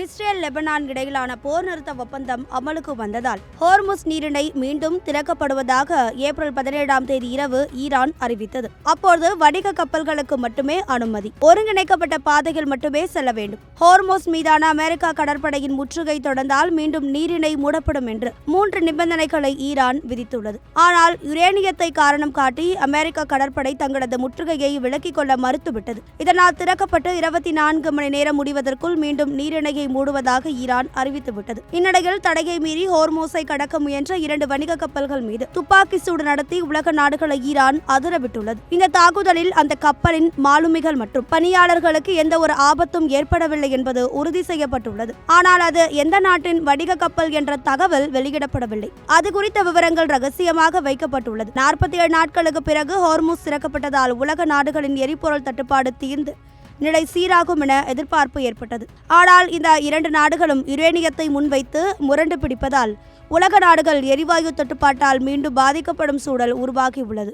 Israel Lebanon இடையிலான போர் நிறுத்த ஒப்பந்தம் அமலுக்கு வந்ததால் ஹோர்முஸ் நீரிணை மீண்டும் திறக்கப்படுவதாக ஏப்ரல் 17ஆம் தேதி இரவு ஈரான் அறிவித்தது. அப்போது வணிக கப்பல்களுக்கு மட்டுமே அனுமதி, ஒருங்கிணைக்கப்பட்ட பாதையில் மட்டுமே செல்ல வேண்டும். ஹோர்முஸ் மீதான அமெரிக்கா கடற்படையின் முற்றுகை தொடர்ந்தால் மீண்டும் நீரிணை மூடப்படும் என்று 3 நிபந்தனைகளை ஈரான் விதித்துள்ளது. ஆனால் யுரேனியத்தை காரணம் காட்டி அமெரிக்க கடற்படை தங்களது முற்றுகையை விலக்கிக் கொள்ள மறுத்துவிட்டது. இதனால் திறக்கப்பட்டு 24 மணி நேரம் முடிவதற்குள் மீண்டும் நீரிணையை மூடுவதாக ஈரான் அறிவித்துவிட்டது. இந்நிலையில் தடையை மீறி ஹோர்மோஸை கடக்க முயன்ற 2 வணிக கப்பல்கள் மீது துப்பாக்கி சூடு நடத்தி உலக நாடுகளை ஈரான் அதிரவிட்டுள்ளது. இந்த தாக்குதலில் அந்த கப்பலின் மாலுமிகள் மற்றும் பணியாளர்களுக்கு எந்த ஒரு ஆபத்தும் ஏற்படவில்லை என்பது உறுதி செய்யப்பட்டுள்ளது. ஆனால் அது எந்த நாட்டின் வணிக கப்பல் என்ற தகவல் வெளியிடப்படவில்லை. அது குறித்த விவரங்கள் ரகசியமாக வைக்கப்பட்டுள்ளது. 47 நாட்களுக்கு பிறகு ஹோர்முஸ் திறக்கப்பட்டதால் உலக நாடுகளின் எரிபொருள் தட்டுப்பாடு தீர்ந்து நிலை சீராகும் என எதிர்பார்ப்பு ஏற்பட்டது. ஆனால் இந்த 2 நாடுகளும் யுரேனியத்தை முன்வைத்து முரண்டு பிடிப்பதால் உலக நாடுகள் எரிவாயு தட்டுப்பாட்டால் மீண்டும் பாதிக்கப்படும் சூழல் உருவாகியுள்ளது.